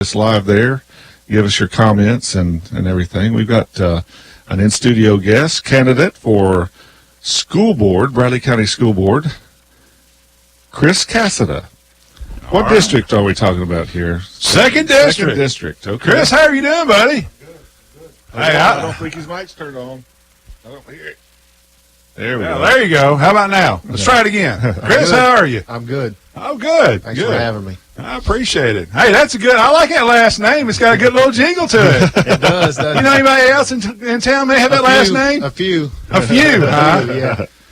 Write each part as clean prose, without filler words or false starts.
us live there. Give us your comments and everything. We've got an in-studio guest candidate for school board, Bradley County School Board, Chris Cassida. What district are we talking about here? Second district. Second district. Okay. Chris, how are you doing, buddy? Good. Hey, I don't think his mic's turned on. I don't hear it. There we go. There you go. How about now? Let's try it again. Chris, how are you? I'm good. Oh, good. Thanks good. for having me. I appreciate it. Hey, that's a good. I like that last name. It's got a good little jingle to it. It does. You know anybody else in town may have that last name? A few. A few, huh?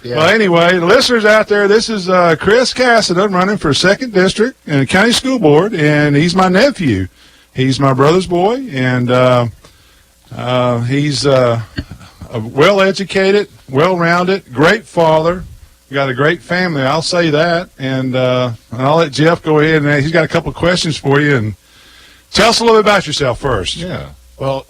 Yeah. Well, anyway, the listeners out there, this is Chris Cassida running for 2nd District in the County School Board, and he's my nephew. He's my brother's boy, and he's a well-educated, well-rounded, great father. Got a great family, I'll say that. And I'll let Jeff go ahead, and he's got a couple of questions for you. And tell us a little bit about yourself first. Yeah. Well,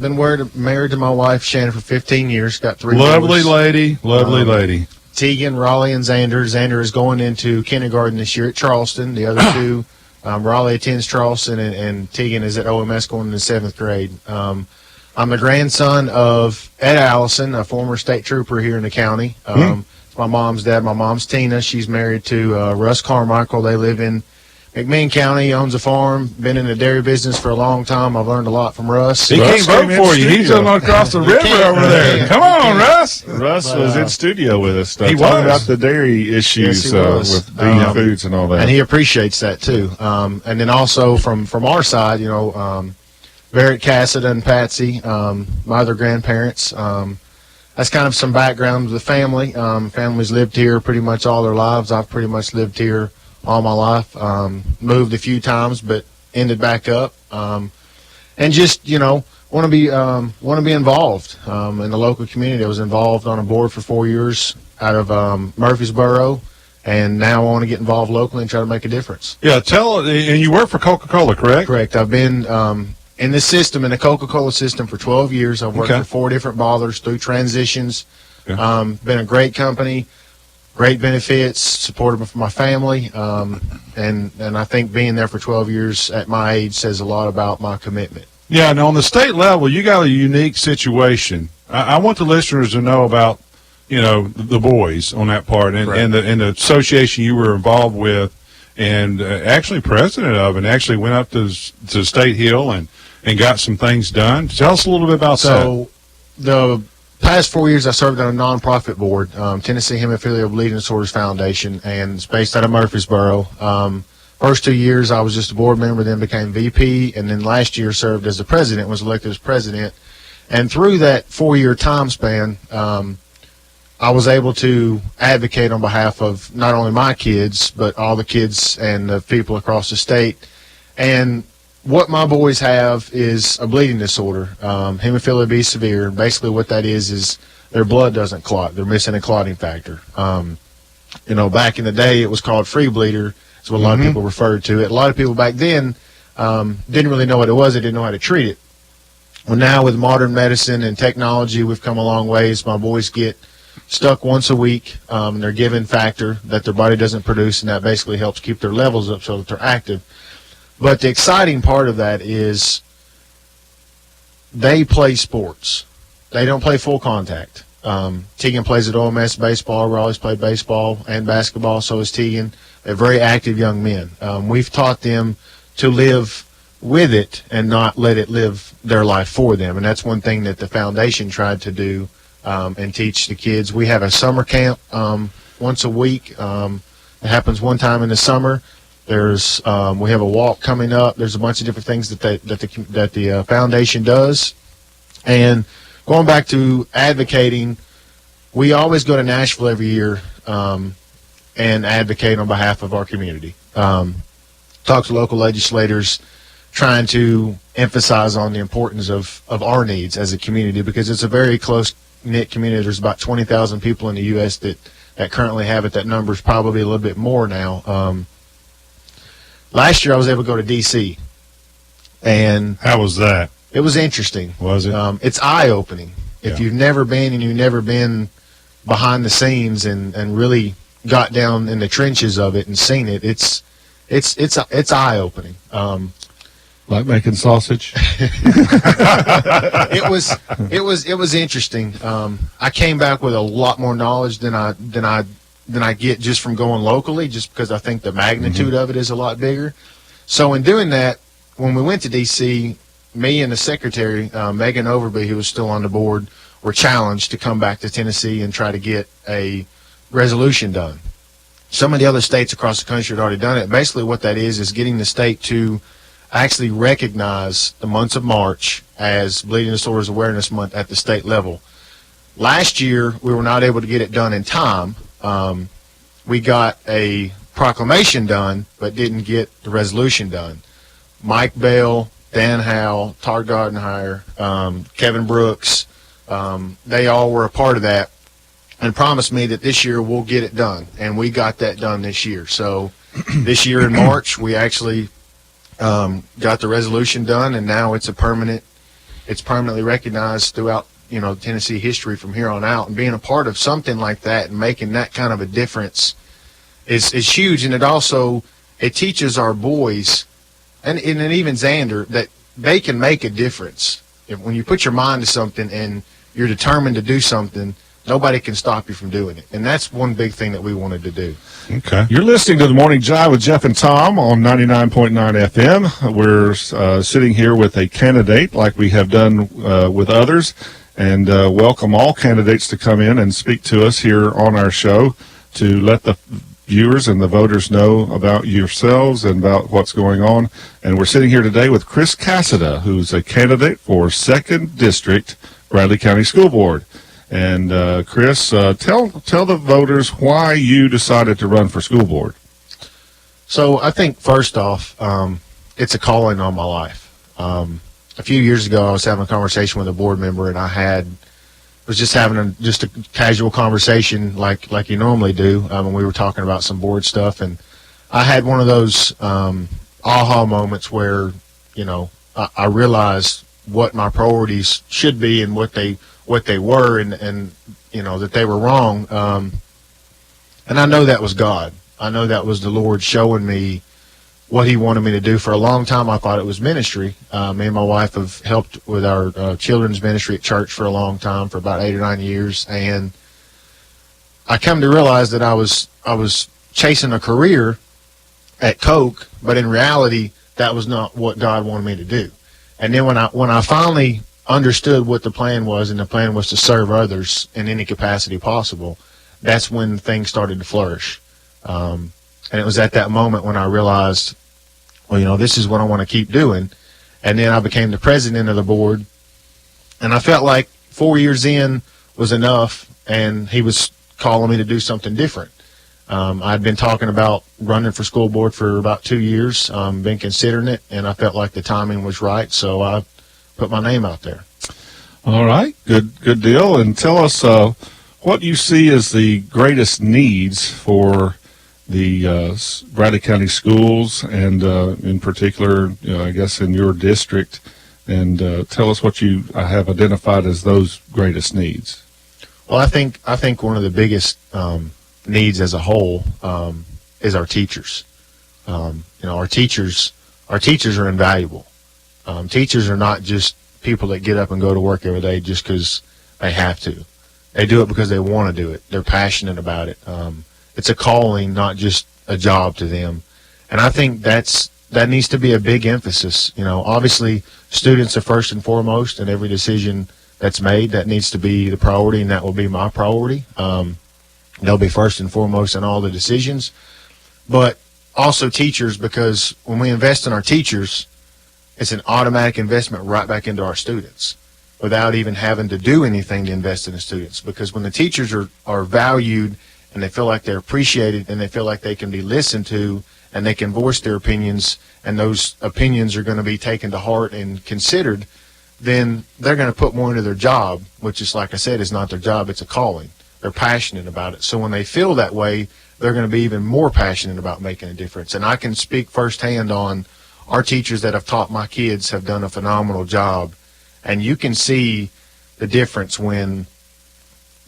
been married to my wife, Shannon, for 15 years. Got 3 Lovely boys. lady. Tegan, Raleigh, and Xander. Xander is going into kindergarten this year at Charleston. The other two, Raleigh attends Charleston, and Tegan is at OMS going into 7th grade. I'm the grandson of Ed Allison, a former state trooper here in the county. It's my mom's dad. My mom's Tina. She's married to Russ Carmichael. They live in McMinn County, owns a farm, been in the dairy business for a long time. I've learned a lot from Russ. He can't vote for you. He's on across the river over there. Come on, Russ. Russ was in studio with us. He talking was. about the dairy issues with bean foods and all that. And he appreciates that, too. And then also from our side, you know, Barrett Cassida and Patsy, my other grandparents. That's kind of some background of the family. Family's lived here pretty much all their lives. I've pretty much lived here all my life. Moved a few times, but ended back up. And just, you know, want to be involved in the local community. I was involved on a board for 4 years out of Murfreesboro, and now I want to get involved locally and try to make a difference. Yeah, and you work for Coca-Cola, correct? Correct. I've been in this system, in the Coca-Cola system, for 12 years. I've worked for 4 different bottlers through transitions. Okay. Been a great company, great benefits, supported for my family, and I think being there for 12 years at my age says a lot about my commitment. Yeah, and on the state level, you got a unique situation. I want the listeners to know about, you know, the boys on that part and the association you were involved with and actually president of, and actually went up to State Hill and got some things done. Tell us a little bit about that. So the past 4 years I served on a nonprofit board, Tennessee Hemophilia of Bleeding Disorders Foundation, and it's based out of Murfreesboro. First 2 years I was just a board member, then became VP, and then last year served as the president, was elected as president. And through that 4-year time span, I was able to advocate on behalf of not only my kids, but all the kids and the people across the state. And what my boys have is a bleeding disorder, hemophilia B severe. And basically what that is their blood doesn't clot. They're missing a clotting factor. You know, back in the day it was called free bleeder. That's what a lot of people referred to it. A lot of people back then didn't really know what it was. They didn't know how to treat it. Well, now with modern medicine and technology, we've come a long ways. My boys get stuck once a week, and they're given factor that their body doesn't produce, and that basically helps keep their levels up so that they're active. But the exciting part of that is they play sports. They don't play full contact. Tegan plays at OMS baseball. Raleigh's played baseball and basketball, so is Tegan. They're very active young men. We've taught them to live with it and not let it live their life for them, and that's one thing that the foundation tried to do and teach the kids. We have a summer camp once a week. It happens one time in the summer. There's we have a walk coming up. There's a bunch of different things that the foundation does. And going back to advocating, we always go to Nashville every year and advocate on behalf of our community. Talk to local legislators, trying to emphasize on the importance of our needs as a community, because it's a very close-knit community. There's about 20,000 people in the U.S. that currently have it. That number is probably a little bit more now. Last year I was able to go to D.C. and how was that? It was interesting. Was it? It's eye-opening. If you've never been and you've never been behind the scenes and really got down in the trenches of it and seen it, it's eye-opening. Like making sausage? It was interesting. I came back with a lot more knowledge than I get just from going locally, just because I think the magnitude of it is a lot bigger. So in doing that, when we went to D.C., me and the secretary, Megan Overby, who was still on the board, were challenged to come back to Tennessee and try to get a resolution done. Some of the other states across the country had already done it. Basically what that is getting the state to actually recognize the months of March as Bleeding Disorders Awareness Month at the state level. Last year, we were not able to get it done in time. We got a proclamation done, but didn't get the resolution done. Mike Bell, Dan Howell, Todd Gardenhire, Kevin Brooks, they all were a part of that and promised me that this year we'll get it done. And we got that done this year. So this year in March, we actually got the resolution done, and now it's permanently recognized throughout, Tennessee history from here on out. And being a part of something like that and making that kind of a difference is huge. And it teaches our boys and even Xander that they can make a difference. When you put your mind to something and you're determined to do something, nobody can stop you from doing it. And that's one big thing that we wanted to do. Okay. You're listening to the Morning Jive with Jeff and Tom on 99.9 FM. We're sitting here with a candidate like we have done with others, and welcome all candidates to come in and speak to us here on our show to let the viewers and the voters know about yourselves and about what's going on. And we're sitting here today with Chris Cassada, who's a candidate for 2nd District Bradley County School Board. And Chris, tell the voters why you decided to run for school board. So I think first off, it's a calling on my life. A few years ago, I was having a conversation with a board member, and was just having a casual conversation like you normally do when we were talking about some board stuff. And I had one of those aha moments where, I realized what my priorities should be and what they were, and that they were wrong. And I know that was God. I know that was the Lord showing me what he wanted me to do. For a long time, I thought it was ministry. Me and my wife have helped with our children's ministry at church for a long time, for about 8 or 9 years. And I come to realize that I was chasing a career at Coke, but in reality, that was not what God wanted me to do. And then when I finally understood what the plan was, and the plan was to serve others in any capacity possible, that's when things started to flourish. And it was at that moment when I realized, this is what I want to keep doing. And then I became the president of the board, and I felt like 4 years in was enough, and he was calling me to do something different. I'd been talking about running for school board for about 2 years, been considering it, and I felt like the timing was right, so I put my name out there. All right, good deal. And tell us what you see as the greatest needs for the Bradley County schools, and in particular, I guess in your district, and tell us what you have identified as those greatest needs. Well, I think one of the biggest needs as a whole is our teachers. Our teachers are invaluable. Teachers are not just people that get up and go to work every day just because they have to. They do it because they want to do it. They're passionate about it. It's a calling, not just a job to them. And I think that needs to be a big emphasis. Obviously, students are first and foremost, and every decision that's made, that needs to be the priority, and that will be my priority. They'll be first and foremost in all the decisions. But also teachers, because when we invest in our teachers, it's an automatic investment right back into our students without even having to do anything to invest in the students. Because when the teachers are valued, and they feel like they're appreciated, and they feel like they can be listened to, and they can voice their opinions, and those opinions are going to be taken to heart and considered, then they're going to put more into their job, which is, like I said, is not their job, it's a calling. They're passionate about it. So when they feel that way, they're going to be even more passionate about making a difference. And I can speak firsthand on our teachers that have taught my kids have done a phenomenal job. And you can see the difference when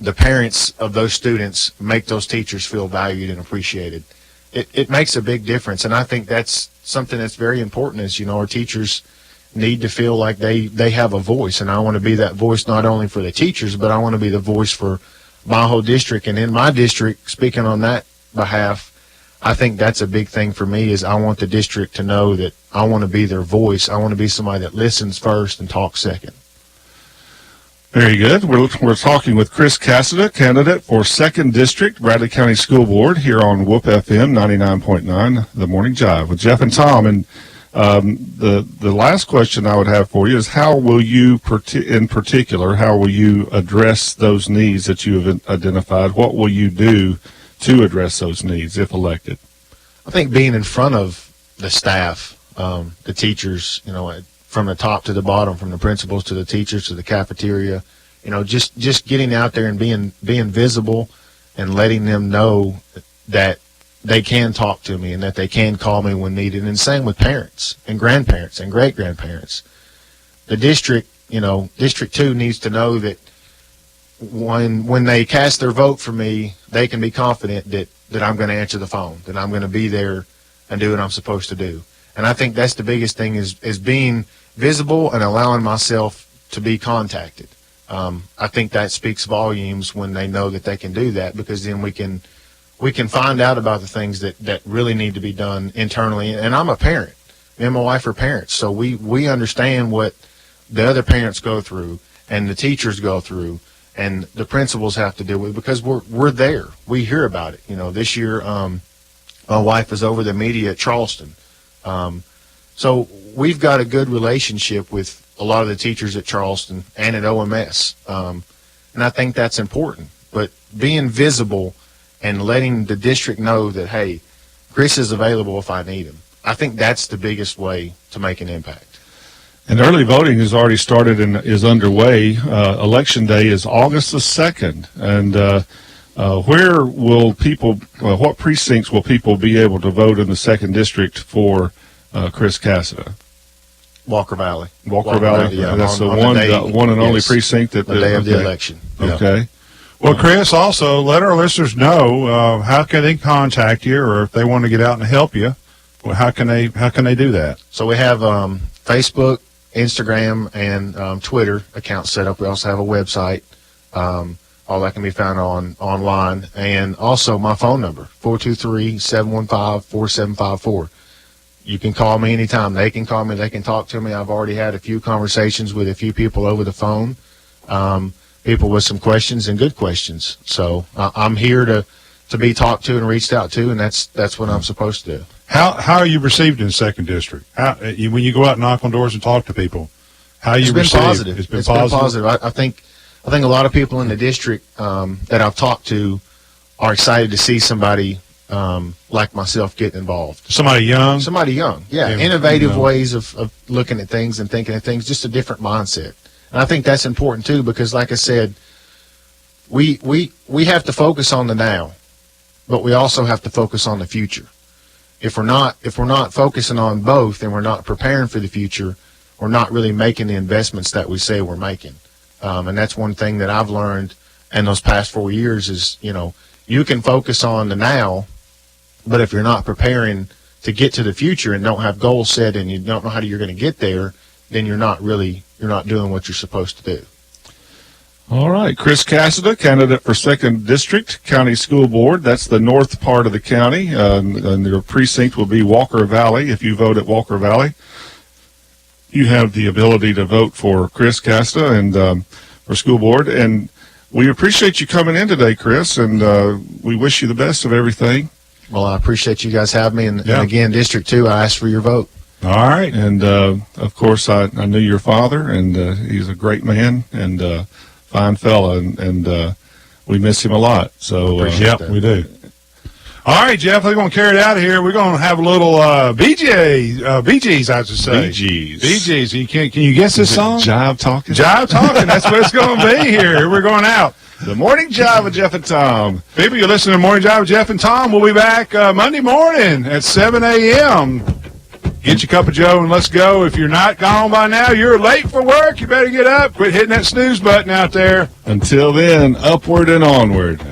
the parents of those students make those teachers feel valued and appreciated. It makes a big difference. And I think that's something that's very important is, our teachers need to feel like they have a voice, and I want to be that voice not only for the teachers, but I want to be the voice for my whole district. And in my district, speaking on that behalf, I think that's a big thing for me is I want the district to know that I want to be their voice. I want to be somebody that listens first and talks second. Very good. We're talking with Chris Cassida, candidate for 2nd District, Bradley County School Board, here on Whoop FM 99.9, The Morning Jive with Jeff and Tom. And the last question I would have for you is how will you, in particular, how will you address those needs that you have identified? What will you do to address those needs if elected? I think being in front of the staff, the teachers, from the top to the bottom, from the principals to the teachers to the cafeteria, just getting out there and being visible and letting them know that they can talk to me and that they can call me when needed. And same with parents and grandparents and great-grandparents. The district, District 2 needs to know that when they cast their vote for me, they can be confident that I'm going to answer the phone, that I'm going to be there and do what I'm supposed to do. And I think that's the biggest thing is being visible and allowing myself to be contacted. I think that speaks volumes when they know that they can do that, because then we can find out about the things that really need to be done internally. And I'm a parent. Me and my wife are parents, so we understand what the other parents go through and the teachers go through and the principals have to deal with, because we're there. We hear about it. This year my wife is over the media at Charleston. So we've got a good relationship with a lot of the teachers at Charleston and at OMS. And I think that's important. But being visible and letting the district know that, hey, Chris is available if I need him, I think that's the biggest way to make an impact. And early voting has already started and is underway. Election day is August the 2nd. And where will people, what precincts will people be able to vote in the 2nd District for Chris Cassida? Walker Valley. Walker Valley? Yeah, that's on the one and only yes, precinct that the day of the election. Okay. Well, Chris, also let our listeners know how can they contact you, or if they want to get out and help you, well, how can they do that? So we have Facebook, Instagram, and Twitter accounts set up. We also have a website. All that can be found online, and also my phone number 423-715-4754. You can call me anytime. They can call me. They can talk to me. I've already had a few conversations with a few people over the phone. People with some questions and good questions. So I'm here to be talked to and reached out to, and that's what I'm supposed to do. How are you received in 2nd District? When you go out and knock on doors and talk to people, how are you received? Positive. It's been positive. I think a lot of people in the district that I've talked to are excited to see somebody like myself getting involved. Somebody young, yeah. Innovative ways of looking at things and thinking of things, just a different mindset. And I think that's important too, because like I said, we have to focus on the now, but we also have to focus on the future. If we're not focusing on both and we're not preparing for the future, we're not really making the investments that we say we're making. And that's one thing that I've learned in those past 4 years is, you can focus on the now, but if you're not preparing to get to the future and don't have goals set and you don't know how you're going to get there, then you're not doing what you're supposed to do. All right. Chris Cassida, candidate for 2nd District County School Board. That's the north part of the county. And your precinct will be Walker Valley. If you vote at Walker Valley, you have the ability to vote for Chris Cassida and for school board. And we appreciate you coming in today, Chris, and we wish you the best of everything. Well, I appreciate you guys having me. And again, District 2, I asked for your vote. All right. And, of course, I knew your father, and he's a great man and fine fella, and we miss him a lot. So, we do. All right, Jeff, we're going to carry it out of here. We're going to have a little Bee Gees, I should say. Bee Gees. Can you guess this song? Jive Talking? Jive Talking. That's what it's going to be here. We're going out. The Morning Jive with Jeff and Tom. People, you're listening to Morning Jive with Jeff and Tom. We'll be back Monday morning at 7 a.m. Get your cup of joe and let's go. If you're not gone by now, you're late for work. You better get up. Quit hitting that snooze button out there. Until then, upward and onward.